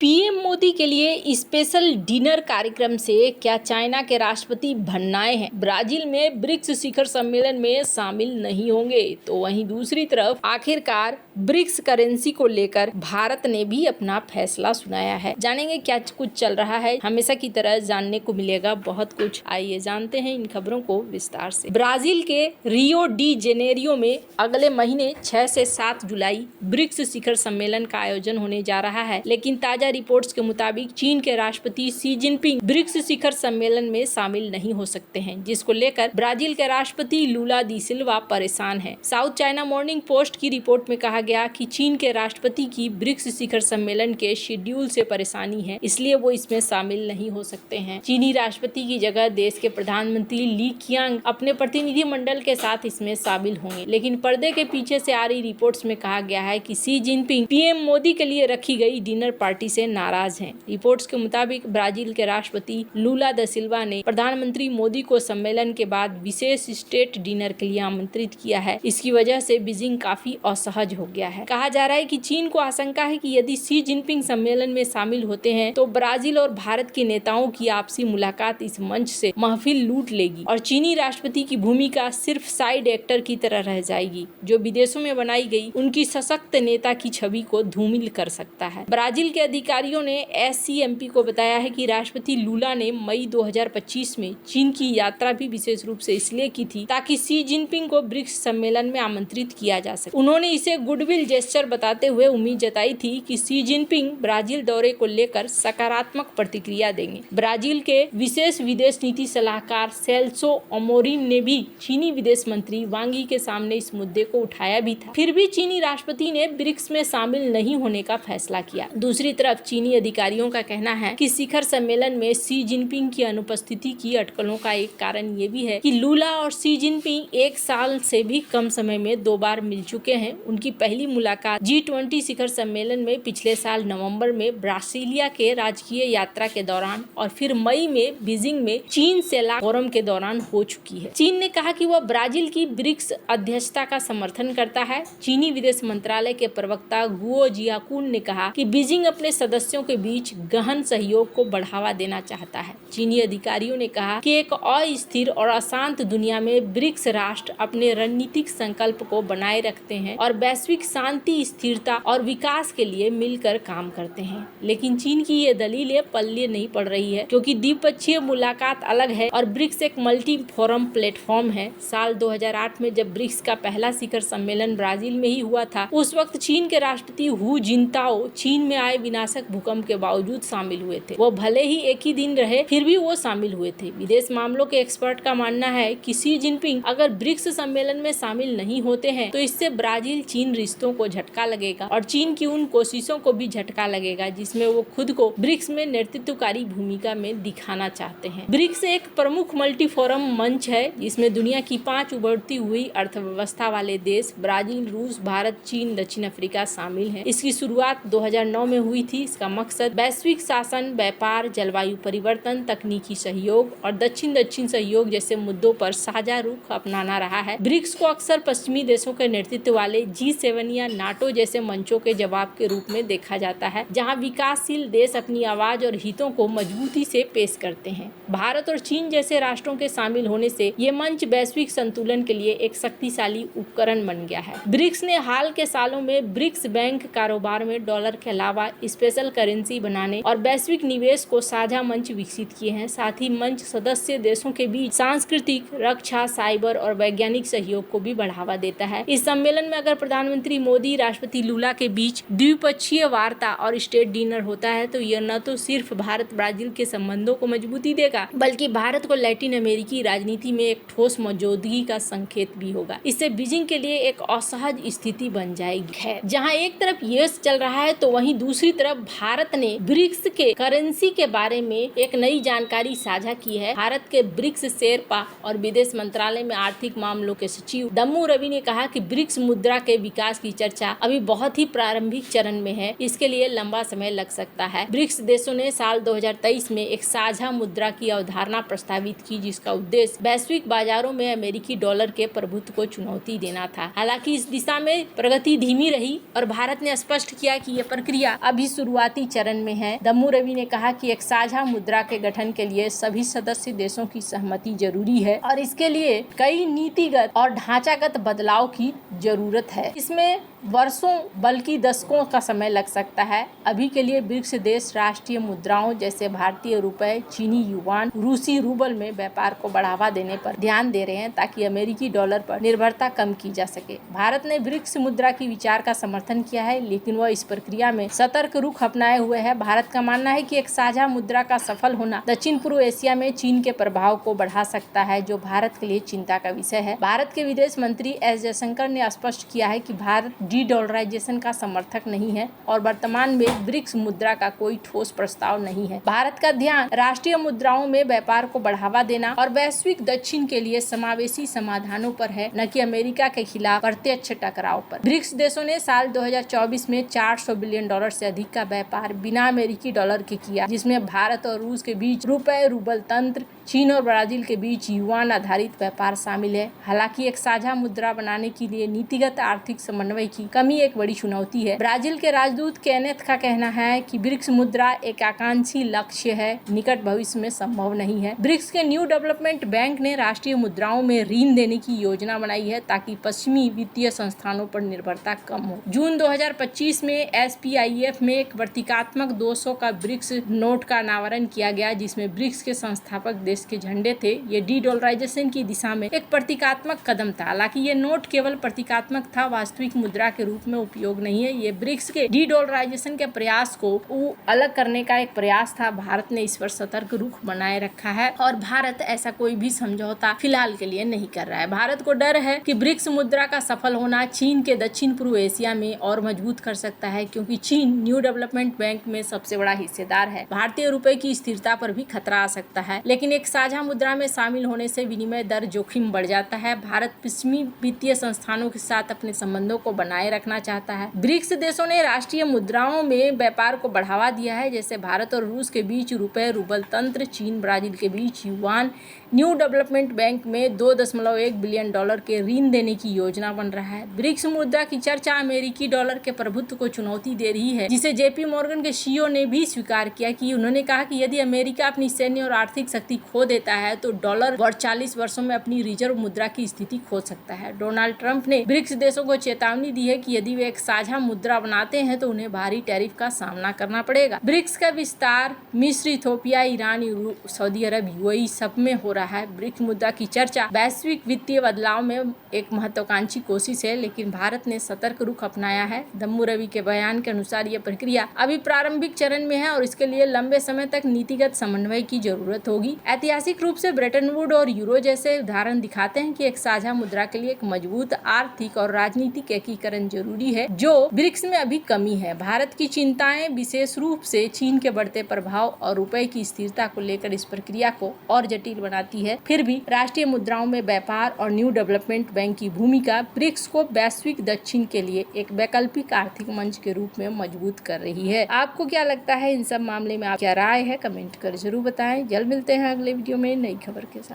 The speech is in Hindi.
पीएम मोदी के लिए स्पेशल डिनर कार्यक्रम से क्या चाइना के राष्ट्रपति भन्नाए हैं? ब्राजील में ब्रिक्स शिखर सम्मेलन में शामिल नहीं होंगे। तो वहीं दूसरी तरफ आखिरकार ब्रिक्स करेंसी को लेकर भारत ने भी अपना फैसला सुनाया है। जानेंगे क्या कुछ चल रहा है। हमेशा की तरह जानने को मिलेगा बहुत कुछ। आइए जानते हैं इन खबरों को विस्तार से। ब्राजील के रियो डी जेनेरियो में अगले महीने 6 से 7 जुलाई ब्रिक्स शिखर सम्मेलन का आयोजन होने जा रहा है, लेकिन ताजा रिपोर्ट्स के मुताबिक चीन के राष्ट्रपति शी जिनपिंग ब्रिक्स शिखर सम्मेलन में शामिल नहीं हो सकते हैं, जिसको लेकर ब्राजील के राष्ट्रपति लूला दी सिल्वा परेशान हैं। साउथ चाइना मॉर्निंग पोस्ट की रिपोर्ट में कहा गया कि चीन के राष्ट्रपति की ब्रिक्स शिखर सम्मेलन के शेड्यूल से परेशानी है, इसलिए वो इसमें शामिल नहीं हो सकते हैं। चीनी राष्ट्रपति की जगह देश के प्रधानमंत्री ली कीयांग अपने प्रतिनिधि मंडल के साथ इसमें शामिल होंगे, लेकिन पर्दे के पीछे से आ रही रिपोर्ट्स में कहा गया है कि शी जिनपिंग पीएम मोदी के लिए रखी गई डिनर पार्टी से नाराज हैं। रिपोर्ट्स के मुताबिक ब्राजील के राष्ट्रपति लूला दा सिल्वा ने प्रधानमंत्री मोदी को सम्मेलन के बाद विशेष स्टेट डिनर के लिए आमंत्रित किया है। इसकी वजह से बीजिंग काफी असहज हो गया है। कहा जा रहा है कि चीन को आशंका है कि यदि शी जिनपिंग सम्मेलन में शामिल होते हैं तो ब्राजील और भारत के नेताओं की आपसी मुलाकात इस मंच से महफिल लूट लेगी और चीनी राष्ट्रपति की भूमिका सिर्फ साइड एक्टर की तरह रह जाएगी, जो विदेशों में बनाई गई उनकी सशक्त नेता की छवि को धूमिल कर सकता है। ब्राजील के अधिकारियों ने एससीएमपी को बताया है कि राष्ट्रपति लूला ने मई 2025 में चीन की यात्रा भी विशेष रूप से इसलिए की थी ताकि शी जिनपिंग को ब्रिक्स सम्मेलन में आमंत्रित किया जा सके। उन्होंने इसे गुडविल जेस्चर बताते हुए उम्मीद जताई थी कि शी जिनपिंग ब्राजील दौरे को लेकर सकारात्मक प्रतिक्रिया देंगे। ब्राजील के विशेष विदेश नीति सलाहकार सेल्सो अमोरिम ने भी चीनी विदेश मंत्री वांग यी के सामने इस मुद्दे को उठाया भी था। फिर भी चीनी राष्ट्रपति ने ब्रिक्स में शामिल नहीं होने का फैसला किया। दूसरी तरफ चीनी अधिकारियों का कहना है कि शिखर सम्मेलन में शी जिनपिंग की अनुपस्थिति की अटकलों का एक कारण ये भी है कि लूला और शी जिनपिंग 1 साल से भी कम समय में 2 बार मिल चुके हैं। उनकी पहली मुलाकात G20 शिखर सम्मेलन में पिछले साल नवंबर में ब्रासीलिया के राजकीय यात्रा के दौरान और फिर मई में बीजिंग में चीन सेलाक फोरम के दौरान हो चुकी है। चीन ने कहा कि वह ब्राजील की ब्रिक्स अध्यक्षता का समर्थन करता है। चीनी विदेश मंत्रालय के प्रवक्ता गुओ जियाकुन ने कहा कि बीजिंग अपने सदस्यों के बीच गहन सहयोग को बढ़ावा देना चाहता है। चीनी अधिकारियों ने कहा कि एक अस्थिर और अशांत दुनिया में ब्रिक्स राष्ट्र अपने रणनीतिक संकल्प को बनाए रखते हैं और वैश्विक शांति, स्थिरता और विकास के लिए मिलकर काम करते हैं। लेकिन चीन की ये दलीलें पल्ले नहीं पड़ रही है, क्योंकि द्विपक्षीय मुलाकात अलग है और ब्रिक्स एक मल्टी फोरम प्लेटफॉर्म है। साल 2008 में जब ब्रिक्स का पहला शिखर सम्मेलन ब्राजील में ही हुआ था, उस वक्त चीन के राष्ट्रपति हु जिनताओ चीन में आए विनाशक भूकंप के बावजूद शामिल हुए थे। वो भले ही एक ही दिन रहे, फिर भी वो शामिल हुए थे। विदेश मामलों के एक्सपर्ट का मानना है कि शी जिनपिंग अगर ब्रिक्स सम्मेलन में शामिल नहीं होते हैं तो इससे ब्राजील चीन रिश्तों को झटका लगेगा और चीन की उन कोशिशों को भी झटका लगेगा जिसमें वो खुद को ब्रिक्स में नेतृत्वकारी भूमिका में दिखाना चाहते हैं। ब्रिक्स एक प्रमुख मल्टी फोरम मंच है जिसमें दुनिया की 5 उभरती हुई अर्थव्यवस्था वाले देश ब्राजील, रूस, भारत, चीन, दक्षिण अफ्रीका शामिल है। इसकी शुरुआत 2009 में हुई थी। इसका मकसद वैश्विक शासन, व्यापार, जलवायु परिवर्तन, तकनीकी सहयोग और दक्षिण सहयोग जैसे मुद्दों पर साझा रुख अपनाना रहा है। ब्रिक्स को अक्सर पश्चिमी देशों के नेतृत्व वाले G7 या नाटो जैसे मंचों के जवाब के रूप में देखा जाता है, जहां विकासशील देश अपनी आवाज और हितों को मजबूती से पेश करते हैं। भारत और चीन जैसे राष्ट्रों के शामिल होने से ये मंच वैश्विक संतुलन के लिए एक शक्तिशाली उपकरण बन गया है। ब्रिक्स ने हाल के सालों में ब्रिक्स बैंक कारोबार में डॉलर के अलावा स्पेशल करेंसी बनाने और वैश्विक निवेश को साझा मंच विकसित किए हैं। साथ ही मंच सदस्य देशों के बीच सांस्कृतिक, रक्षा, साइबर और वैज्ञानिक सहयोग को भी बढ़ावा देता है। इस सम्मेलन में अगर प्रधानमंत्री मोदी, राष्ट्रपति लूला के बीच द्विपक्षीय वार्ता और स्टेट डिनर होता है तो यह न तो सिर्फ भारत ब्राजील के संबंधों को मजबूती देगा, बल्कि भारत को लैटिन अमेरिकी राजनीति में एक ठोस मौजूदगी का संकेत भी होगा। इससे बीजिंग के लिए एक असहज स्थिति बन जाएगी। जहाँ एक तरफ ये चल रहा है तो वहीं दूसरी तरफ भारत ने ब्रिक्स के करेंसी के बारे में एक नई जानकारी साझा की है। भारत के ब्रिक्स शेरपा और विदेश मंत्रालय में आर्थिक मामलों के सचिव दम्मू रवि ने कहा कि ब्रिक्स मुद्रा के विकास विकास की चर्चा अभी बहुत ही प्रारंभिक चरण में है, इसके लिए लंबा समय लग सकता है। ब्रिक्स देशों ने साल 2023 में एक साझा मुद्रा की अवधारणा प्रस्तावित की, जिसका उद्देश्य वैश्विक बाजारों में अमेरिकी डॉलर के प्रभुत्व को चुनौती देना था। हालांकि इस दिशा में प्रगति धीमी रही और भारत ने स्पष्ट किया कि यह प्रक्रिया अभी शुरुआती चरण में है। दम्मू रवि ने कहा कि एक साझा मुद्रा के गठन के लिए सभी सदस्य देशों की सहमति जरूरी है और इसके लिए कई नीतिगत और ढांचागत बदलाव की जरूरत है। इसमें वर्षों बल्कि दशकों का समय लग सकता है। अभी के लिए ब्रिक्स देश राष्ट्रीय मुद्राओं जैसे भारतीय रुपए, चीनी युआन, रूसी रूबल में व्यापार को बढ़ावा देने पर ध्यान दे रहे हैं ताकि अमेरिकी डॉलर पर निर्भरता कम की जा सके। भारत ने ब्रिक्स मुद्रा की विचार का समर्थन किया है, लेकिन वह इस प्रक्रिया में सतर्क रुख अपनाए हुए है। भारत का मानना है कि एक साझा मुद्रा का सफल होना दक्षिण पूर्व एशिया में चीन के प्रभाव को बढ़ा सकता है, जो भारत के लिए चिंता का विषय है। भारत के विदेश मंत्री एस जयशंकर ने स्पष्ट किया है कि भारत डी-डॉलराइजेशन का समर्थक नहीं है और वर्तमान में ब्रिक्स मुद्रा का कोई ठोस प्रस्ताव नहीं है। भारत का ध्यान राष्ट्रीय मुद्राओं में व्यापार को बढ़ावा देना और वैश्विक दक्षिण के लिए समावेशी समाधानों पर है, न कि अमेरिका के खिलाफ प्रत्यक्ष टकराव पर। ब्रिक्स देशों ने साल 2024 में $400 बिलियन से अधिक का व्यापार बिना अमेरिकी डॉलर के किया, जिसमें भारत और रूस के बीच रुपए रूबल तंत्र, चीन और ब्राजील के बीच युआन आधारित व्यापार शामिल है। हालांकि एक साझा मुद्रा बनाने के लिए नीतिगत आर्थिक समन्वय की कमी एक बड़ी चुनौती है। ब्राजील के राजदूत केनेथ का कहना है कि ब्रिक्स मुद्रा एक आकांक्षी लक्ष्य है, निकट भविष्य में संभव नहीं है। ब्रिक्स के न्यू डेवलपमेंट बैंक ने राष्ट्रीय मुद्राओं में ऋण देने की योजना बनाई है ताकि पश्चिमी वित्तीय संस्थानों पर निर्भरता कम हो। जून 2025 में SPIF में एक प्रतीकात्मक 200 का ब्रिक्स नोट का अनावरण किया गया, जिसमें ब्रिक्स के संस्थापक देश के झंडे थे। ये डी-डॉलराइजेशन की दिशा में एक प्रतीकात्मक कदम था। हालांकि ये नोट केवल प्रतीकात्मक था, वास्तविक मुद्रा के रूप में उपयोग नहीं है। ये ब्रिक्स के डी-डॉलराइजेशन के प्रयास को अलग करने का एक प्रयास था। भारत ने इस पर सतर्क रुख बनाए रखा है और भारत ऐसा कोई भी समझौता फिलहाल के लिए नहीं कर रहा है। भारत को डर है कि ब्रिक्स मुद्रा का सफल होना चीन के दक्षिण पूर्व एशिया में और मजबूत कर सकता है, क्योंकि चीन न्यू डेवलपमेंट बैंक में सबसे बड़ा हिस्सेदार है। भारतीय रुपए की स्थिरता पर भी खतरा आ सकता है, लेकिन एक साझा मुद्रा में शामिल होने से विनिमय दर जोखिम बढ़ जाता है। भारत पश्चिमी वित्तीय संस्थानों के साथ अपने संबंधों को बनाए रखना चाहता है। ब्रिक्स देशों ने राष्ट्रीय मुद्राओं में व्यापार को बढ़ावा दिया है, जैसे भारत और रूस के बीच रुपए रूबल तंत्र, चीन ब्राजील के बीच युआन। न्यू डेवलपमेंट बैंक में $2.1 बिलियन के ऋण देने की योजना बन रहा है। ब्रिक्स मुद्रा की चर्चा अमेरिकी डॉलर के प्रभुत्व को चुनौती दे रही है, जिसे JP मॉर्गन के CEO ने भी स्वीकार किया कि उन्होंने कहा कि यदि अमेरिका अपनी सैन्य और आर्थिक शक्ति खो देता है तो डॉलर 40 वर्षों में अपनी रिजर्व मुद्रा की स्थिति खो सकता है। डोनाल्ड ट्रंप ने ब्रिक्स देशों को चेतावनी दी है कि यदि वे एक साझा मुद्रा बनाते हैं तो उन्हें भारी टैरिफ का सामना करना पड़ेगा। ब्रिक्स का विस्तार मिस्र, इथोपिया, ईरान, सऊदी अरब, UAE सब में हो रहा है। ब्रिक्स मुद्रा की चर्चा वैश्विक वित्तीय बदलाव में एक महत्वाकांक्षी कोशिश है, लेकिन भारत ने सतर्क रुख अपनाया है। दम्मू रवि के बयान के अनुसार यह प्रक्रिया अभी प्रारंभिक चरण में है और इसके लिए लंबे समय तक नीतिगत समन्वय की जरूरत होगी। ऐतिहासिक रूप से ब्रेटन वुड और यूरो जैसे उदाहरण दिखाते हैं कि एक साझा मुद्रा के लिए एक मजबूत आर्थिक और राजनीतिक एकीकरण जरूरी है, जो ब्रिक्स में अभी कमी है। भारत की चिंताएं विशेष रूप से चीन के बढ़ते प्रभाव और रुपए की स्थिरता को लेकर इस प्रक्रिया को और जटिल बनाती है। फिर भी राष्ट्रीय मुद्राओं में व्यापार और न्यू डेवलपमेंट बैंक की भूमिका ब्रिक्स को वैश्विक दक्षिण के लिए एक वैकल्पिक आर्थिक मंच के रूप में मजबूत कर रही है। आपको क्या लगता है इन सब मामले में? आप क्या राय है कमेंट कर जरूर बताएं। जल्द मिलते हैं अगले वीडियो में नई खबर के साथ।